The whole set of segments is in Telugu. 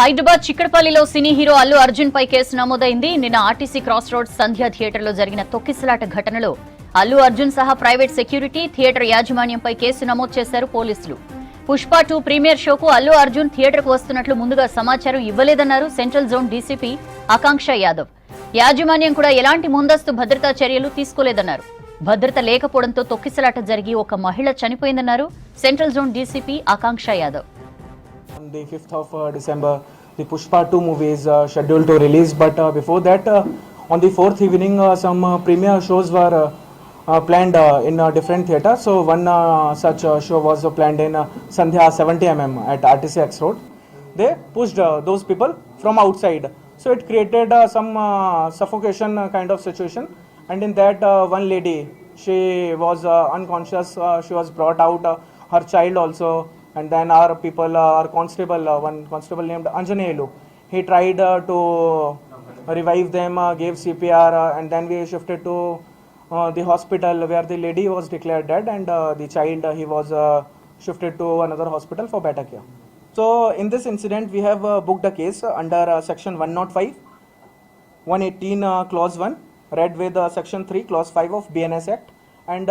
హైదరాబాద్ చిక్కడపల్లిలో సినీ హీరో అల్లు అర్జున్ పై కేసు నమోదైంది. నిన్న ఆర్టీసీ క్రాస్ రోడ్ సంధ్య థియేటర్లో జరిగిన తొక్కిసలాట ఘటనలో అల్లు అర్జున్ సహా ప్రైవేట్ సెక్యూరిటీ, థియేటర్ యాజమాన్యంపై కేసు నమోదు చేశారు పోలీసులు. పుష్ప 2 ప్రీమియర్ షోకు అల్లు అర్జున్ థియేటర్కు వస్తున్నట్లు ముందుగా సమాచారం ఇవ్వలేదన్నారు central zone DCP Akanksha Yadav. యాజమాన్యం కూడా ఎలాంటి ముందస్తు భద్రతా చర్యలు తీసుకోలేదన్నారు. భద్రత లేకపోవడంతో తొక్కిసలాట జరిగి ఒక మహిళ చనిపోయిందన్నారు central zone DCP Akanksha Yadav. On the 5th of December, the Pushpa 2 movie is scheduled to release, but before that, on the 4th evening, some premiere shows were planned in different theatres. So one such show was planned in Sandhya 70 mm at RTC X Road. They pushed those people from outside. So it created some suffocation kind of situation. And in that, one lady, she was unconscious. She was brought out, her child also. And then our people, our constable, one constable named Anjaneyulu, he tried to revive them, gave CPR, and then we shifted to the hospital where the lady was declared dead, and the child, he was shifted to another hospital for better care. So in this incident, we have booked a case under section 105, 118 clause 1, read with section 3 clause 5 of BNS Act, and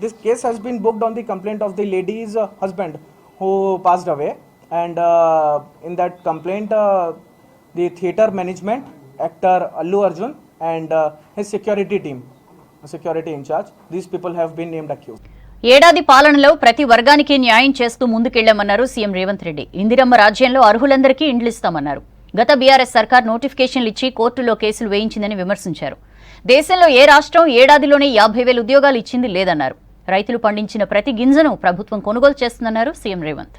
this case has been booked on the complaint of the lady's husband who passed away, and in that complaint the theatre management, actor Allu Arjun, and his security team, security in charge, these people have been named accused. ఏడాది పాలనలో ప్రతి వర్గానికి న్యాయం చేస్తూ ముందుకెళ్లామన్నారు సీఎం రేవంత్ రెడ్డి. ఇందిరమ్మ రాజ్యంలో అర్హులందరికీ ఇండ్లు ఇస్తామన్నారు. గత బీఆర్ఎస్ సర్కార్ నోటిఫికేషన్లు ఇచ్చి కోర్టులో కేసులు వేయించిందని విమర్శించారు. దేశంలో ఏ రాష్ట్రం ఏడాదిలోనే 50,000 ఉద్యోగాలు ఇచ్చింది లేదన్నారు. రైతులు పండించిన ప్రతి గింజను ప్రభుత్వం కొనుగోలు చేస్తుందన్నారు సీఎం రేవంత్.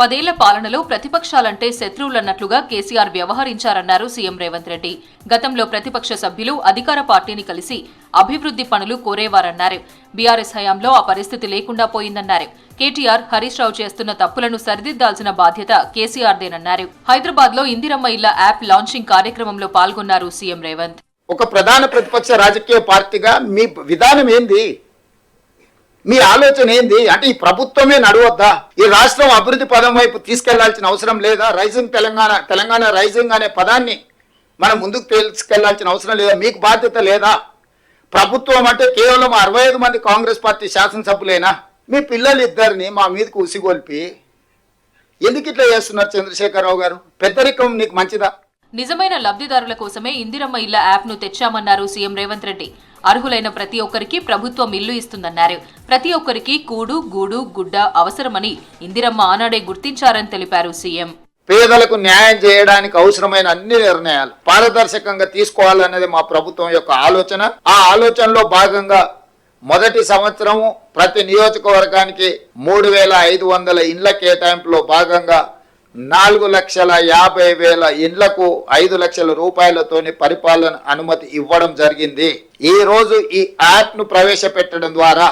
పదేళ్ల పాలనలో ప్రతిపక్షాలంటే శత్రువులన్నట్లుగా కేసీఆర్ వ్యవహరించారన్నారు సీఎం రేవంత్ రెడ్డి. గతంలో ప్రతిపక్ష సభ్యులు అధికార పార్టీని కలిసి అభివృద్ధి పనులు కోరేవారన్నారు. బీఆర్ఎస్ హయాంలో ఆ పరిస్థితి లేకుండా పోయిందన్నారు. కేటీఆర్, హరీష్ రావు చేస్తున్న తప్పులను సరిదిద్దాల్సిన బాధ్యత కేసీఆర్దేనన్నారు. హైదరాబాద్ లో ఇందిరమ్మ ఇళ్ల యాప్ లాంచింగ్ కార్యక్రమంలో పాల్గొన్నారు సీఎం రేవంత్. ఒక ప్రధాన ప్రతిపక్ష రాజకీయ పార్టీగా మీ విధానం ఏంది, మీ ఆలోచన ఏంది? అంటే ఈ ప్రభుత్వమే నడవద్దా? ఈ రాష్ట్రం అభివృద్ధి పదం వైపు తీసుకెళ్లాల్సిన అవసరం లేదా? రైజింగ్ తెలంగాణ రైజింగ్ అనే పదాన్ని మనం ముందుకు తీసుకెళ్లాల్సిన అవసరం లేదా? మీకు బాధ్యత లేదా? ప్రభుత్వం అంటే కేవలం 65 మంది కాంగ్రెస్ పార్టీ శాసనసభ్యులేనా? మీ పిల్లలు ఇద్దరిని మా మీదకు ఉసిగొల్పి ఎందుకు ఇట్లా చేస్తున్నారు చంద్రశేఖరరావు గారు? పెద్దరికం నీకు మంచిదా? నిజమైన లబ్ధిదారుల కోసమే ఇందిరమ్మ ఇళ్ల యాప్ ను తెచ్చామన్నారు సీఎం రేవంత్ రెడ్డి. అర్హులైన ప్రతి ఒక్కరికి ప్రభుత్వం ఇల్లు ఇస్తుందన్నారు. ప్రతి ఒక్కరికి కూడు, గూడు, గుడ్డ అవసరమని ఇందిరమ్మ ఆనాడే గుర్తించారని తెలిపారు సీఎం. పేదలకు న్యాయం చేయడానికి అవసరమైన అన్ని నిర్ణయాలు పారదర్శకంగా తీసుకోవాలన్నది మా ప్రభుత్వం యొక్క ఆలోచన. ఆ ఆలోచనలో భాగంగా మొదటి సంవత్సరం ప్రతి నియోజకవర్గానికి 3,500 ఇండ్ల కేటాయింపులో భాగంగా 4,50,000 ఇండ్లకు 5 లక్షల రూపాయలతోని పరిపాలన అనుమతి ఇవ్వడం జరిగింది. ఈ రోజు ఈ యాప్ ను ప్రవేశపెట్టడం ద్వారా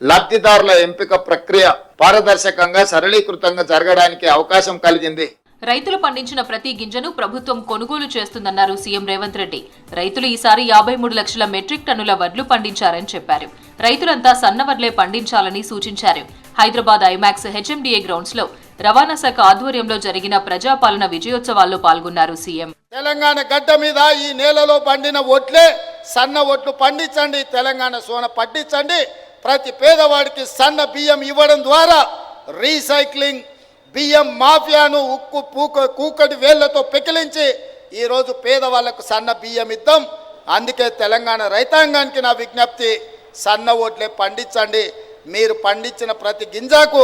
లబ్ధిదారుల ఎంపిక ప్రక్రియ పారదర్శకంగా సరళీకృతంగా జరగడానికి అవకాశం కలిగింది. రైతులు పండించిన ప్రతి గింజను ప్రభుత్వం కొనుగోలు చేస్తుందన్నారు సీఎం రేవంత్ రెడ్డి. రైతులు ఈసారి 53 లక్షల మెట్రిక్ టన్నుల వడ్లు పండించారని చెప్పారు. రైతులంతా సన్నవడ్లే పండించాలని సూచించారు. హైదరాబాద్ ఐమాక్స్ హెచ్ఎండిఏ గ్రౌండ్స్ లో రవాణా శాఖ ఆధ్వర్యంలో జరిగిన ప్రజాపాలన విజయోత్సవాల్లో పాల్గొన్నారు సీఎం. తెలంగాణ గడ్డ మీద ఈ నేలలో పండిన ఒట్లే సన్న ఒట్లు పండించండి, తెలంగాణ సోన పట్టించండి. ప్రతి పేదవాడికి సన్న బియ్యం ఇవ్వడం ద్వారా రీసైక్లింగ్ బియ్యం మాఫియాను కూకటి వేళ్లతో పెకిలించి ఈరోజు పేదవాళ్లకు సన్న బియ్యం ఇద్దాం. అందుకే తెలంగాణ రైతాంగానికి నా విజ్ఞప్తి, సన్న ఓట్లే పండించండి. మీరు పండించిన ప్రతి గింజకు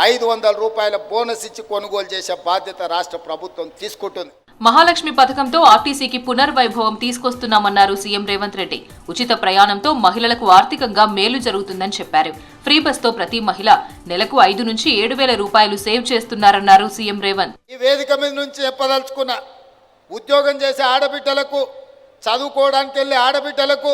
500 రూపాయల బోనస్ ఇచ్చి కొనుగోలు చేసే బాధ్యత రాష్ట్ర ప్రభుత్వం తీసుకుంటుంది. మహాలక్ష్మి పథకంతో ఆర్టీసీకి పునర్వైభవం తీసుకొస్తున్నామన్నారు సీఎం రేవంత్ రెడ్డి. ఉచిత ప్రయాణంతో మహిళలకు ఆర్థికంగా మేలు జరుగుతుందని చెప్పారు. ఫ్రీ బస్ తో ప్రతి మహిళ నెలకు 5 నుంచి 7,000 రూపాయలు సేవ్ చేస్తున్నారన్నారు సీఎం రేవంత్. ఈ వేదిక మీద నుంచి చెప్పదలుచుకున్న, ఉద్యోగం చేసే ఆడబిడ్డలకు, చదువుకోవడానికి వెళ్ళే ఆడబిడ్డలకు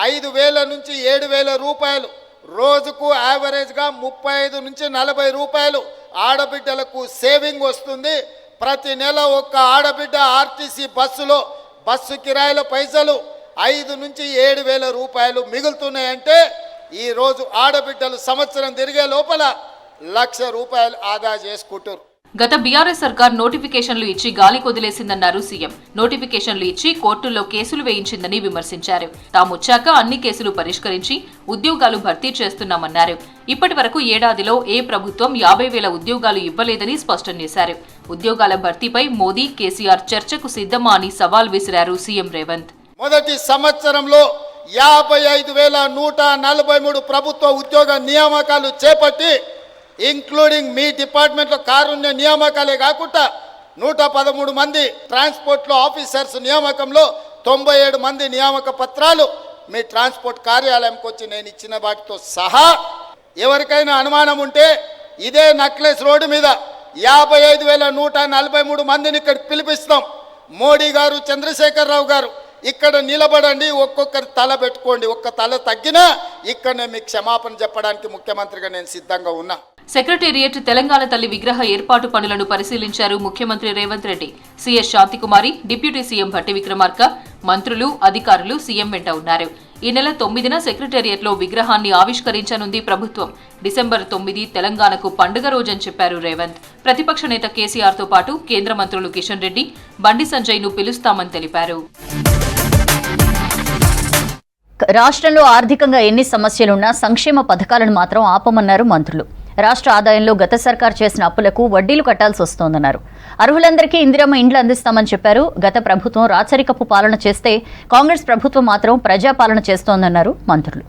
5,000 నుంచి 7,000 రూపాయలు రోజుకు యావరేజ్గా 35 నుంచి 40 రూపాయలు ఆడబిడ్డలకు సేవింగ్ వస్తుంది. ప్రతి నెల ఒక్క ఆడబిడ్డ ఆర్టీసీ బస్సు కిరాయిల పైసలు 5 నుంచి 7,000 రూపాయలు మిగులుతున్నాయంటే ఈరోజు ఆడబిడ్డలు సంవత్సరం తిరిగే లోపల ₹1,00,000 ఆదా చేసుకుంటారు. గత బీఆర్ఎస్ సర్కార్ నోటిఫికేషన్లు ఇచ్చి గాలి కొదిలేసిందన్నారు సీఎం. నోటిఫికేషన్లు ఇచ్చి కోర్టుల్లో కేసులు వేయించిందని విమర్శించారు. తామొచ్చాక అన్ని కేసులు పరిష్కరించి ఉద్యోగాలు భర్తీ చేస్తున్నామన్నారు. ఇప్పటి వరకు ఏడాదిలో ఏ ప్రభుత్వం 50,000 ఉద్యోగాలు ఇవ్వలేదని స్పష్టం చేశారు. ఉద్యోగాల భర్తీపై మోదీ, కేసీఆర్ చర్చకు సిద్ధమా అని సవాల్ విసిరారు సీఎం రేవంత్. మొదటి సంవత్సరంలో 55,143 ప్రభుత్వ ఉద్యోగ నియామకాలు చేపట్టి ఇంక్లూడింగ్ మీ డిపార్ట్మెంట్లో కారుణ్య నియామకాలే కాకుండా 113 మంది ట్రాన్స్పోర్ట్లో ఆఫీసర్స్ నియామకంలో 97 మంది నియామక పత్రాలు మీ ట్రాన్స్పోర్ట్ కార్యాలయంకి వచ్చి నేను ఇచ్చిన వాటితో సహా. ఎవరికైనా అనుమానం ఉంటే ఇదే నక్లెస్ రోడ్డు మీద 55,143 మందిని ఇక్కడ పిలిపిస్తాం. మోడీ గారు, చంద్రశేఖరరావు గారు ఇక్కడ నిలబడండి, ఒక్కొక్కరి తల పెట్టుకోండి. ఒక్క తల తగ్గినా ఇక్కడనే మీకు క్షమాపణ చెప్పడానికి ముఖ్యమంత్రిగా నేను సిద్ధంగా ఉన్నా. సెక్రటేరియట్ తెలంగాణ తల్లి విగ్రహ ఏర్పాటు పనులను పరిశీలించారు ముఖ్యమంత్రి Revanth Reddy. CS Santhi Kumari, deputy CM Bhatti Vikramarka, మంత్రులు, అధికారులు సీఎం వెంట ఉన్నారు. ఈ నెల 9న సెక్రటేరియట్లో విగ్రహాన్ని ఆవిష్కరించనుంది ప్రభుత్వం. డిసెంబర్ 9 తెలంగాణకు పండుగ రోజని చెప్పారు రేవంత్. ప్రతిపక్ష నేత కేసీఆర్తో పాటు కేంద్ర మంత్రులు కిషన్ రెడ్డి, బండి సంజయ్ను పిలుస్తామని తెలిపారు. రాష్ట్రంలో ఆర్థికంగా ఎన్ని సమస్యలున్నా సంక్షేమ పథకాలను మాత్రం ఆపమన్నారు మంత్రులు. రాష్ట్ర ఆదాయంలో గత సర్కార్ చేసిన అప్పులకు వడ్డీలు కట్టాల్సి వస్తోందన్నారు. అర్హులందరికీ ఇందిరమ్మ ఇండ్లు అందిస్తామని చెప్పారు. గత ప్రభుత్వం రాచరికపు పాలన చేస్తే కాంగ్రెస్ ప్రభుత్వం మాత్రం ప్రజాపాలన చేస్తోందన్నారు మంత్రులు.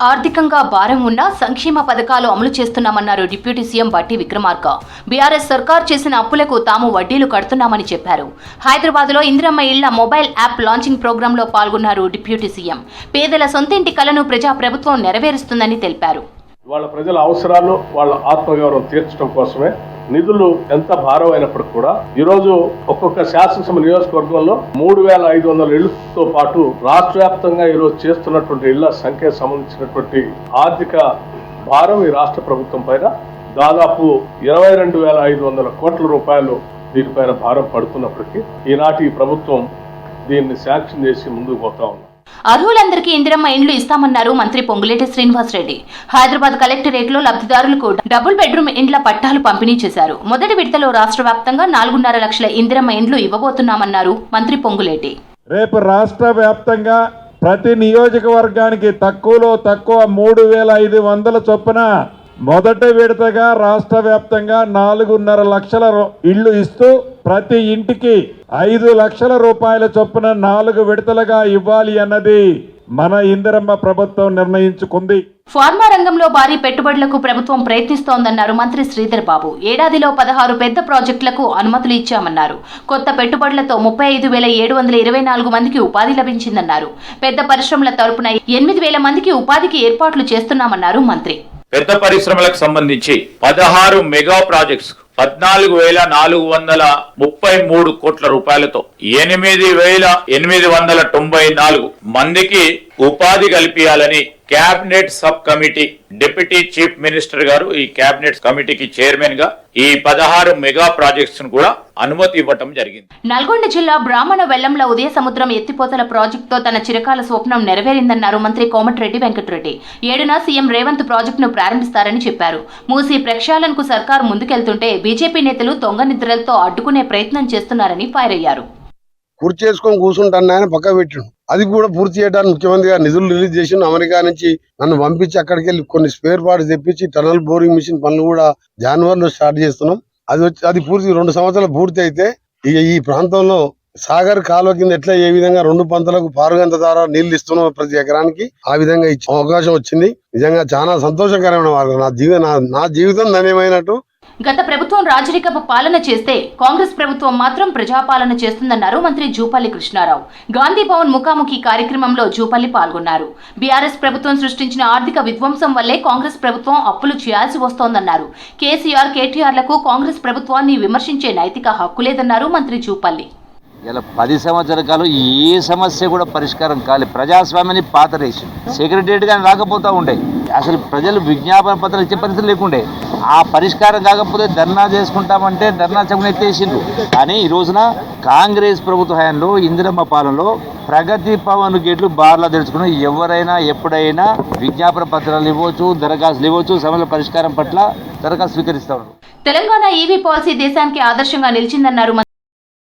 ఆర్థికంగా భారం ఉన్నా సంక్షేమ పథకాలు అమలు చేస్తున్నామన్నారు డిప్యూటీ సీఎం భట్టి విక్రమార్క. బీఆర్ఎస్ సర్కార్ చేసిన అప్పులకు తాము వడ్డీలు కడుతున్నామని చెప్పారు. హైదరాబాద్లో ఇందిరమ్మ ఇళ్ల మొబైల్ యాప్ లాంచింగ్ ప్రోగ్రాంలో పాల్గొన్నారు డిప్యూటీ సీఎం. పేదల సొంతింటి కలను ప్రజాప్రభుత్వం నెరవేరుస్తుందని తెలిపారు. వాళ్ళ ప్రజల అవసరాలు, వాళ్ళ ఆత్మగౌరవం తీర్చడం కోసమే నిధులు ఎంత భారం అయినప్పటికీ కూడా ఈరోజు ఒక్కొక్క శాసనసభ నియోజకవర్గంలో 3,500 ఇళ్లతో పాటు రాష్ట్ర వ్యాప్తంగా ఈరోజు చేస్తున్నటువంటి ఇళ్ల సంఖ్యకు సంబంధించినటువంటి ఆర్థిక భారం ఈ రాష్ట్ర ప్రభుత్వం పైన దాదాపు 22,500 కోట్ల రూపాయలు దీనిపైన భారం పడుతున్నప్పటికీ ఈనాటి ప్రభుత్వం దీన్ని శాంక్షన్ చేసి ముందుకు పోతా ఉంది. అర్హులందరికీ ఇందిరమ్మ ఇండ్లు ఇస్తామన్నారు మంత్రి పొంగులేటి శ్రీనివాసరెడ్డి. హైదరాబాద్ కలెక్టరేట్లో లబ్ధిదారులకు డబుల్ బెడ్రూమ్ ఇండ్ల పట్టాలు పంపిణీ చేశారు. మొదటి విడతలో రాష్ట్ర వ్యాప్తంగా 4.5 లక్షల ఇందిరమ్మ ఇండ్లు ఇవ్వబోతున్నామన్నారు మంత్రి పొంగులేటి. రేపు రాష్ట్ర వ్యాప్తంగా ప్రతి నియోజకవర్గానికి తక్కువలో తక్కువ 3,500 చొప్పున మొదటి విడతగా రాష్ట్ర వ్యాప్తంగా 4.5 లక్షల ఇళ్లు ఇస్తూ ప్రతి ఇంటికి 5 లక్షల రూపాయల చొప్పున 4 విడతలుగా ఇవ్వాలి అన్నది మన ఇందిరమ్మ ప్రభుత్వం నిర్ణయించుకుంది. ఫార్మా రంగంలో భారీ పెట్టుబడులకు ప్రభుత్వం ప్రయత్నిస్తోందన్నారు మంత్రి శ్రీధర్ బాబు. ఏడాదిలో 16 పెద్ద ప్రాజెక్టులకు అనుమతులు ఇచ్చామన్నారు. కొత్త పెట్టుబడులతో 35,724 మందికి ఉపాధి లభించిందన్నారు. పెద్ద పరిశ్రమల తరపున 8,000 మందికి ఉపాధికి ఏర్పాట్లు చేస్తున్నామన్నారు మంత్రి. పెద్ద పరిశ్రమలకు సంబంధించి 16 మెగా ప్రాజెక్ట్స్ 14,433 కోట్ల రూపాయలతో 8,894 మందికి ఉపాధి కల్పించాలని cabinet sub committee deputy chief minister గారు ఈ క్యాబినెట్ కమిటీకి చైర్మన్ గా ఈ 16 మెగా ప్రాజెక్ట్స్ ను కూడా అనుమతి ఇవ్వటం జరిగింది. నల్గొండ జిల్లా బ్రాహ్మణ వెల్లంల ఉదయ సముద్రం ఎత్తిపోతల ప్రాజెక్టుతో తన చిరకాల స్వప్నం నెరవేరిందన్నారు మంత్రి కోమటిరెడ్డి వెంకటరెడ్డి. 7న సీఎం రేవంత్ ప్రాజెక్టును ప్రారంభిస్తారని చెప్పారు. మూసీ ప్రక్షాళనకు సర్కారు ముందుకెళ్తుంటే బీజేపీ నేతలు దొంగ నిద్రలతో అడ్డుకునే ప్రయత్నం చేస్తున్నారని ఫైర్ అయ్యారు. పూర్తి చేసుకొని కూర్చుంటాను ఆయన పక్క పెట్టిండు. అది కూడా పూర్తి చేయడానికి ముఖ్యమంత్రి గారు నిధులు రిలీజ్ చేసి అమెరికా నుంచి నన్ను పంపించి అక్కడికి వెళ్ళి కొన్ని స్పేర్ పార్ట్స్ తెప్పించి టనల్ బోరింగ్ మిషన్ పనులు కూడా జనవరిలో స్టార్ట్ చేస్తున్నాం. అది పూర్తి 2 సంవత్సరాలు పూర్తి అయితే ఇక ఈ ప్రాంతంలో సాగర్ కాలువ కింద ఎట్లా ఏ విధంగా 2 పంతలకు పారుగంత ద్వారా నీళ్లు ఇస్తున్నాం ప్రతి ఎకరానికి, ఆ విధంగా ఇచ్చే అవకాశం వచ్చింది. నిజంగా చాలా సంతోషకరమైన వాళ్ళు. నా జీవితం ధన్యమైనట్టు. గత ప్రభుత్వం రాజరికపు పాలన చేస్తే కాంగ్రెస్ ప్రభుత్వం మాత్రం ప్రజాపాలన చేస్తుందన్నారు మంత్రి జూపల్లి కృష్ణారావు. గాంధీ భవన్ ముఖాముఖి కార్యక్రమంలో జూపల్లి పాల్గొన్నారు. బీఆర్ఎస్ ప్రభుత్వం సృష్టించిన ఆర్థిక విధ్వంసం వల్లే కాంగ్రెస్ ప్రభుత్వం అప్పులు చేయాల్సి వస్తోందన్నారు. కేసీఆర్, కేటీఆర్లకు కాంగ్రెస్ ప్రభుత్వాన్ని విమర్శించే నైతిక హక్కు లేదన్నారు మంత్రి జూపల్లి. ఇలా 10 సంవత్సరాల కాలం ఏ సమస్య కూడా పరిష్కారం కాలే. ప్రజాస్వామ్యాన్ని పాతరేసి సెక్రటరియట్ కానీ రాకపోతూ ఉండే అసలు ప్రజలు విజ్ఞాపన పత్రాలు ఇచ్చే పరిస్థితి లేకుండే. ఆ పరిష్కారం కాకపోతే ధర్నా చేసుకుంటామంటే ధర్నా చెప్పుని ఎత్తేసిండ్రు. కానీ ఈ రోజున కాంగ్రెస్ ప్రభుత్వ హయాంలో ఇందిరమ్మ పాలనలో ప్రగతి భవన్ గేట్లు బార్లా తెరుచుకుని ఎవరైనా ఎప్పుడైనా విజ్ఞాపన పత్రాలు ఇవ్వచ్చు, దరఖాస్తులు ఇవ్వచ్చు, సమస్యల పరిష్కారం పట్ల దరఖాస్తు స్వీకరిస్తా ఉన్నారు. తెలంగాణ ఈవీ పాలసీ దేశానికి ఆదర్శంగా నిలిచిందన్నారు